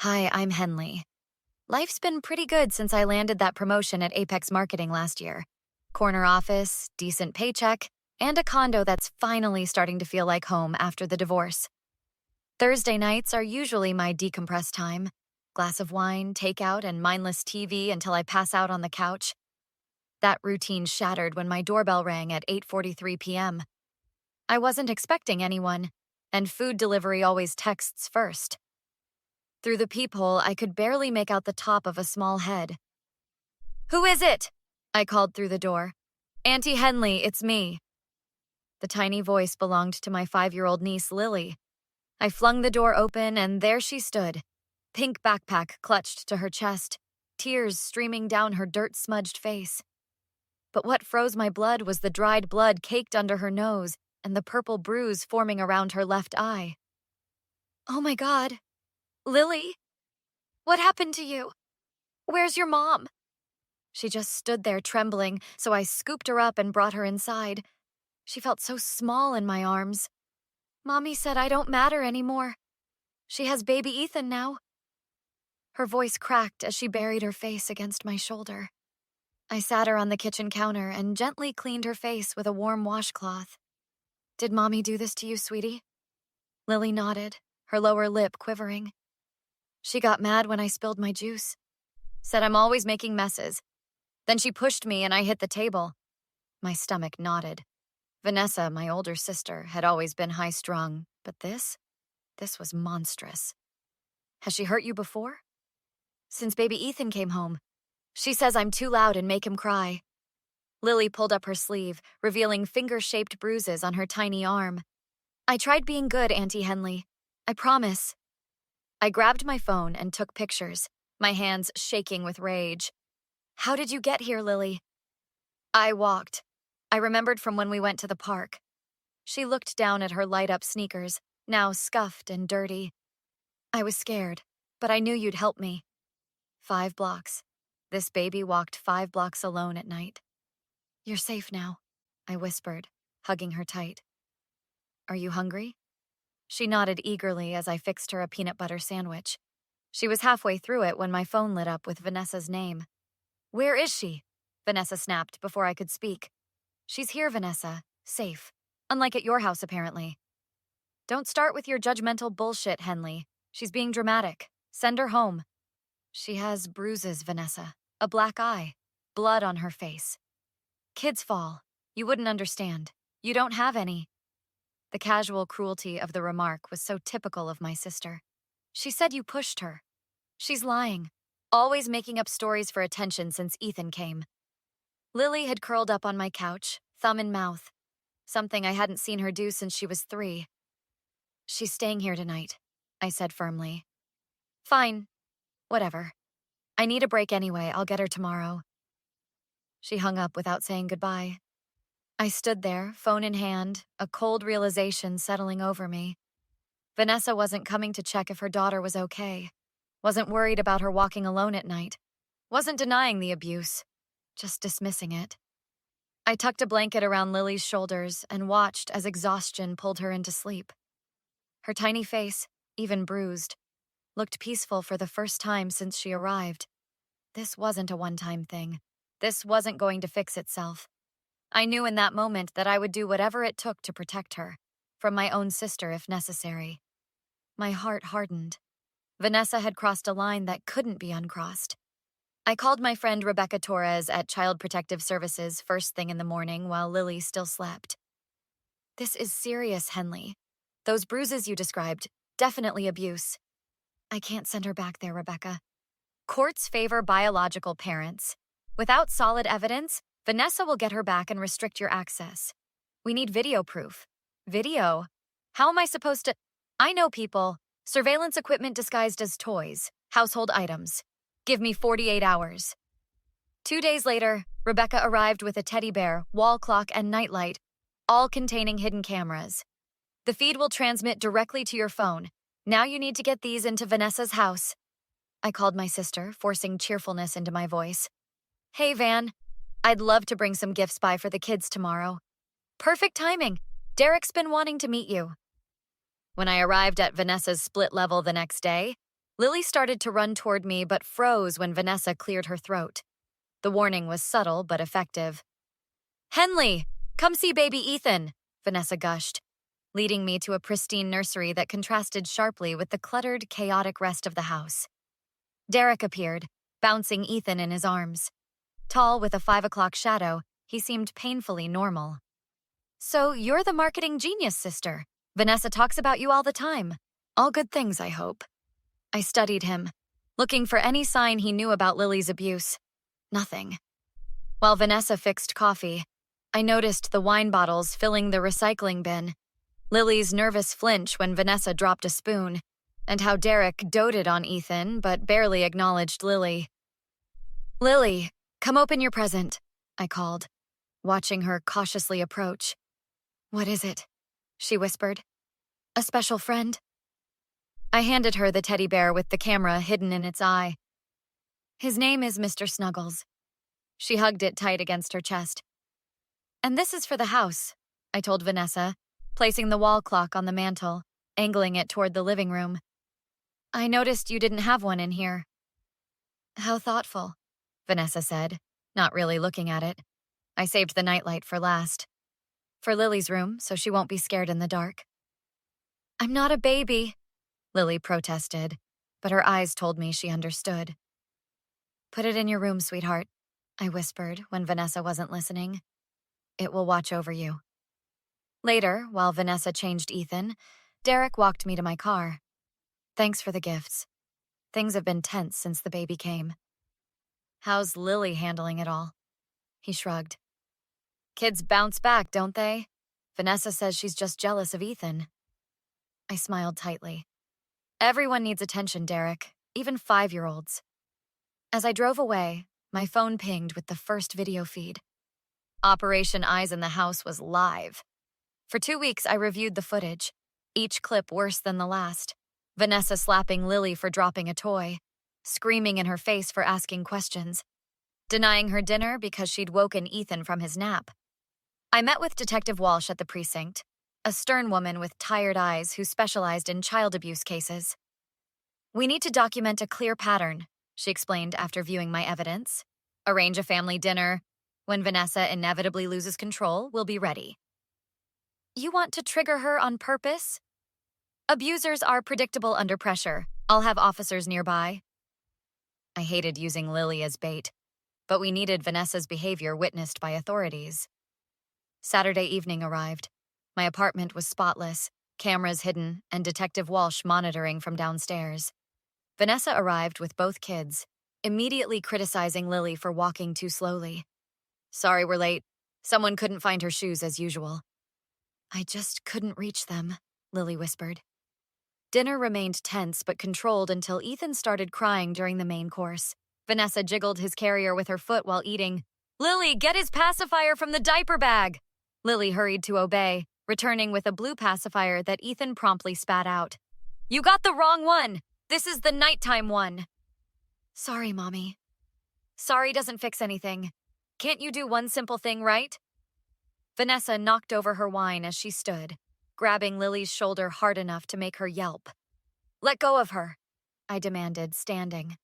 Hi, I'm Henley. Life's been pretty good since I landed that promotion at Apex Marketing last year. Corner office, decent paycheck, and a condo that's finally starting to feel like home after the divorce. Thursday nights are usually my decompress time. Glass of wine, takeout, and mindless TV until I pass out on the couch. That routine shattered when my doorbell rang at 8:43 p.m. I wasn't expecting anyone, and food delivery always texts first. Through the peephole, I could barely make out the top of a small head. "Who is it?" I called through the door. "Auntie Henley, it's me." The tiny voice belonged to my 5-year-old niece, Lily. I flung the door open, and there she stood, pink backpack clutched to her chest, tears streaming down her dirt-smudged face. But what froze my blood was the dried blood caked under her nose and the purple bruise forming around her left eye. "Oh my God. Lily? What happened to you? Where's your mom?" She just stood there trembling, so I scooped her up and brought her inside. She felt so small in my arms. "Mommy said I don't matter anymore. She has baby Ethan now." Her voice cracked as she buried her face against my shoulder. I sat her on the kitchen counter and gently cleaned her face with a warm washcloth. "Did Mommy do this to you, sweetie?" Lily nodded, her lower lip quivering. "She got mad when I spilled my juice. Said I'm always making messes. Then she pushed me and I hit the table." My stomach knotted. Vanessa, my older sister, had always been high-strung, but this was monstrous. "Has she hurt you before?" "Since baby Ethan came home. She says I'm too loud and make him cry." Lily pulled up her sleeve, revealing finger-shaped bruises on her tiny arm. "I tried being good, Auntie Henley. I promise." I grabbed my phone and took pictures, my hands shaking with rage. "How did you get here, Lily?" "I walked. I remembered from when we went to the park." She looked down at her light-up sneakers, now scuffed and dirty. "I was scared, but I knew you'd help me." 5 blocks. This baby walked 5 blocks alone at night. "You're safe now," I whispered, hugging her tight. "Are you hungry?" She nodded eagerly as I fixed her a peanut butter sandwich. She was halfway through it when my phone lit up with Vanessa's name. "Where is she?" Vanessa snapped before I could speak. "She's here, Vanessa. Safe. Unlike at your house, apparently." "Don't start with your judgmental bullshit, Henley. She's being dramatic. Send her home." "She has bruises, Vanessa. A black eye. Blood on her face. Kids fall. You wouldn't understand. You don't have any." The casual cruelty of the remark was so typical of my sister. "She said you pushed her." "She's lying. Always making up stories for attention since Ethan came." Lily had curled up on my couch, thumb in mouth. Something I hadn't seen her do since she was 3. "She's staying here tonight," I said firmly. "Fine. Whatever. I need a break anyway. I'll get her tomorrow." She hung up without saying goodbye. I stood there, phone in hand, a cold realization settling over me. Vanessa wasn't coming to check if her daughter was okay. Wasn't worried about her walking alone at night. Wasn't denying the abuse. Just dismissing it. I tucked a blanket around Lily's shoulders and watched as exhaustion pulled her into sleep. Her tiny face, even bruised, looked peaceful for the first time since she arrived. This wasn't a one-time thing. This wasn't going to fix itself. I knew in that moment that I would do whatever it took to protect her, from my own sister if necessary. My heart hardened. Vanessa had crossed a line that couldn't be uncrossed. I called my friend Rebecca Torres at Child Protective Services first thing in the morning while Lily still slept. "This is serious, Henley. Those bruises you described, definitely abuse." "I can't send her back there, Rebecca. Courts favor biological parents. Without solid evidence, Vanessa will get her back and restrict your access. We need video proof." "Video? How am I supposed to—" "I know people. Surveillance equipment disguised as toys, household items. Give me 48 hours. 2 days later, Rebecca arrived with a teddy bear, wall clock, and nightlight, all containing hidden cameras. "The feed will transmit directly to your phone. Now you need to get these into Vanessa's house." I called my sister, forcing cheerfulness into my voice. "Hey, Van. I'd love to bring some gifts by for the kids tomorrow." "Perfect timing. Derek's been wanting to meet you." When I arrived at Vanessa's split level the next day, Lily started to run toward me but froze when Vanessa cleared her throat. The warning was subtle but effective. "Henley, come see baby Ethan," Vanessa gushed, leading me to a pristine nursery that contrasted sharply with the cluttered, chaotic rest of the house. Derek appeared, bouncing Ethan in his arms. Tall with a 5 o'clock shadow, he seemed painfully normal. "So you're the marketing genius, sister. Vanessa talks about you all the time. All good things, I hope." I studied him, looking for any sign he knew about Lily's abuse. Nothing. While Vanessa fixed coffee, I noticed the wine bottles filling the recycling bin, Lily's nervous flinch when Vanessa dropped a spoon, and how Derek doted on Ethan but barely acknowledged Lily. "Lily, come open your present," I called, watching her cautiously approach. "What is it?" she whispered. "A special friend?" I handed her the teddy bear with the camera hidden in its eye. "His name is Mr. Snuggles." She hugged it tight against her chest. "And this is for the house," I told Vanessa, placing the wall clock on the mantel, angling it toward the living room. "I noticed you didn't have one in here." "How thoughtful," Vanessa said, not really looking at it. I saved the nightlight for last. "For Lily's room, so she won't be scared in the dark." "I'm not a baby," Lily protested, but her eyes told me she understood. "Put it in your room, sweetheart," I whispered when Vanessa wasn't listening. "It will watch over you." Later, while Vanessa changed Ethan, Derek walked me to my car. "Thanks for the gifts. Things have been tense since the baby came." "How's Lily handling it all?" He shrugged. "Kids bounce back, don't they? Vanessa says she's just jealous of Ethan." I smiled tightly. "Everyone needs attention, Derek, even 5-year-olds. As I drove away, my phone pinged with the first video feed. Operation Eyes in the House was live. For 2 weeks, I reviewed the footage, each clip worse than the last. Vanessa slapping Lily for dropping a toy, screaming in her face for asking questions, denying her dinner because she'd woken Ethan from his nap. I met with Detective Walsh at the precinct, a stern woman with tired eyes who specialized in child abuse cases. "We need to document a clear pattern," she explained after viewing my evidence. "Arrange a family dinner. When Vanessa inevitably loses control, we'll be ready." "You want to trigger her on purpose?" "Abusers are predictable under pressure. I'll have officers nearby." I hated using Lily as bait, but we needed Vanessa's behavior witnessed by authorities. Saturday evening arrived. My apartment was spotless, cameras hidden, and Detective Walsh monitoring from downstairs. Vanessa arrived with both kids, immediately criticizing Lily for walking too slowly. "Sorry we're late. Someone couldn't find her shoes as usual." "I just couldn't reach them," Lily whispered. Dinner remained tense but controlled until Ethan started crying during the main course. Vanessa jiggled his carrier with her foot while eating. "Lily, get his pacifier from the diaper bag!" Lily hurried to obey, returning with a blue pacifier that Ethan promptly spat out. "You got the wrong one! This is the nighttime one." "Sorry, Mommy." "Sorry doesn't fix anything. Can't you do one simple thing right?" Vanessa knocked over her wine as she stood, grabbing Lily's shoulder hard enough to make her yelp. "Let go of her," I demanded, standing.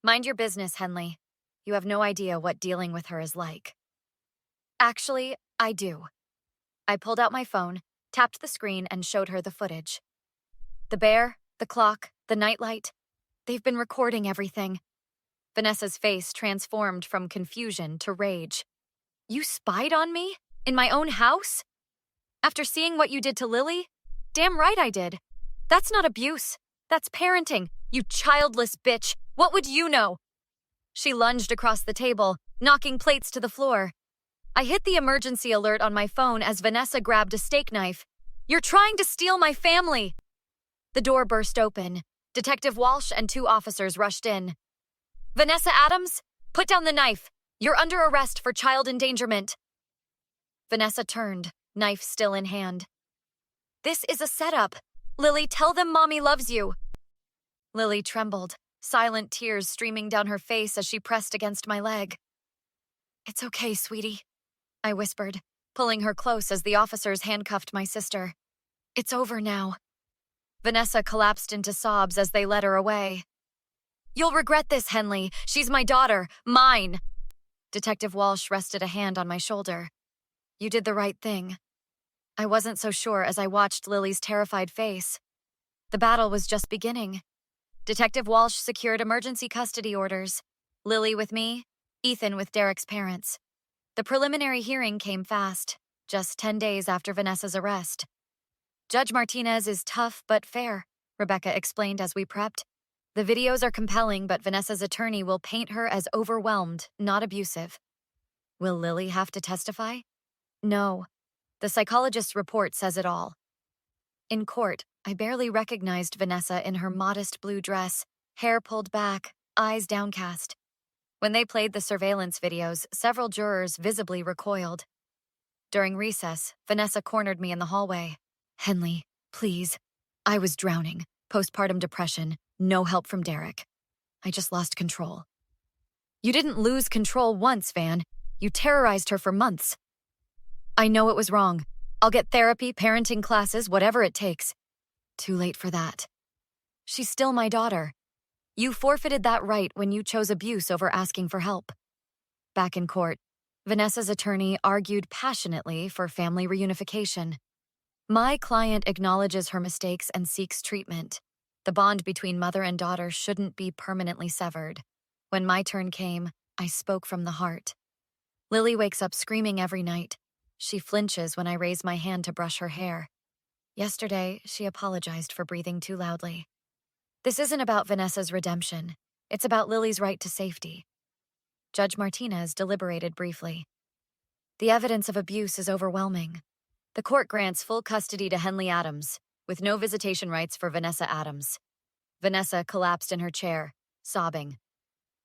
"Mind your business, Henley. You have no idea what dealing with her is like." "Actually, I do." I pulled out my phone, tapped the screen, and showed her the footage. The bear, the clock, the nightlight. They've been recording everything. Vanessa's face transformed from confusion to rage. "You spied on me? In my own house? After seeing what you did to Lily? Damn right I did. That's not abuse. That's parenting. You childless bitch. What would you know?" She lunged across the table, knocking plates to the floor. I hit the emergency alert on my phone as Vanessa grabbed a steak knife. "You're trying to steal my family!" The door burst open. Detective Walsh and 2 officers rushed in. "Vanessa Adams, put down the knife. You're under arrest for child endangerment." Vanessa turned, knife still in hand. "This is a setup. Lily, tell them Mommy loves you." Lily trembled, silent tears streaming down her face as she pressed against my leg. "It's okay, sweetie," I whispered, pulling her close as the officers handcuffed my sister. "It's over now." Vanessa collapsed into sobs as they led her away. "You'll regret this, Henley. She's my daughter. Mine." Detective Walsh rested a hand on my shoulder. "You did the right thing." I wasn't so sure as I watched Lily's terrified face. The battle was just beginning. Detective Walsh secured emergency custody orders. Lily with me, Ethan with Derek's parents. The preliminary hearing came fast, just 10 days after Vanessa's arrest. Judge Martinez is tough but fair, Rebecca explained as we prepped. The videos are compelling, but Vanessa's attorney will paint her as overwhelmed, not abusive. Will Lily have to testify? No. The psychologist's report says it all. In court, I barely recognized Vanessa in her modest blue dress, hair pulled back, eyes downcast. When they played the surveillance videos, several jurors visibly recoiled. During recess, Vanessa cornered me in the hallway. "Henley, please. I was drowning. Postpartum depression. No help from Derek. I just lost control." "You didn't lose control once, Van. You terrorized her for months." "I know it was wrong. I'll get therapy, parenting classes, whatever it takes." "Too late for that. She's still my daughter. You forfeited that right when you chose abuse over asking for help." Back in court, Vanessa's attorney argued passionately for family reunification. My client acknowledges her mistakes and seeks treatment. The bond between mother and daughter shouldn't be permanently severed. When my turn came, I spoke from the heart. Lily wakes up screaming every night. She flinches when I raise my hand to brush her hair. Yesterday, she apologized for breathing too loudly. This isn't about Vanessa's redemption. It's about Lily's right to safety. Judge Martinez deliberated briefly. The evidence of abuse is overwhelming. The court grants full custody to Henley Adams, with no visitation rights for Vanessa Adams. Vanessa collapsed in her chair, sobbing.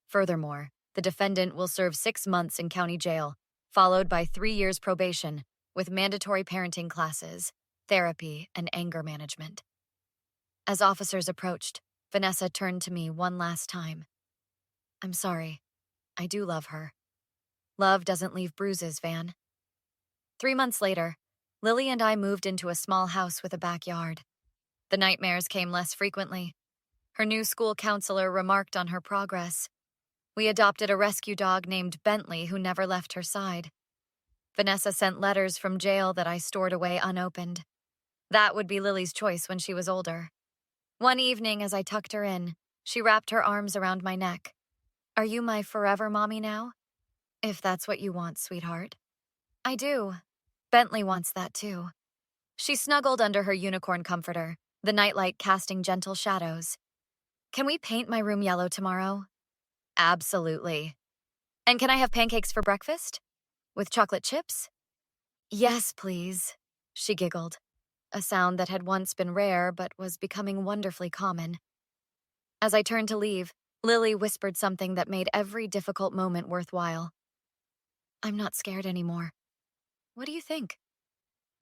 Furthermore, the defendant will serve 6 months in county jail, followed by 3 years probation, with mandatory parenting classes, therapy, and anger management. As officers approached, Vanessa turned to me one last time. "I'm sorry. I do love her. Love doesn't leave bruises, Van." 3 months later, Lily and I moved into a small house with a backyard. The nightmares came less frequently. Her new school counselor remarked on her progress. We adopted a rescue dog named Bentley who never left her side. Vanessa sent letters from jail that I stored away unopened. That would be Lily's choice when she was older. One evening, as I tucked her in, she wrapped her arms around my neck. "Are you my forever mommy now?" "If that's what you want, sweetheart." "I do. Bentley wants that too." She snuggled under her unicorn comforter, the nightlight casting gentle shadows. "Can we paint my room yellow tomorrow?" "Absolutely." "And can I have pancakes for breakfast? With chocolate chips?" "Yes, please," she giggled, a sound that had once been rare but was becoming wonderfully common. As I turned to leave, Lily whispered something that made every difficult moment worthwhile. "I'm not scared anymore. What do you think?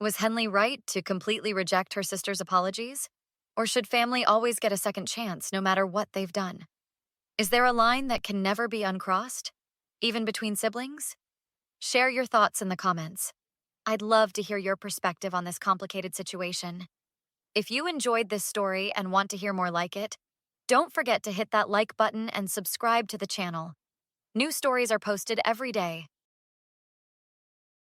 Was Henley right to completely reject her sister's apologies? Or should family always get a second chance no matter what they've done? Is there a line that can never be uncrossed, even between siblings? Share your thoughts in the comments. I'd love to hear your perspective on this complicated situation. If you enjoyed this story and want to hear more like it, don't forget to hit that like button and subscribe to the channel. New stories are posted every day.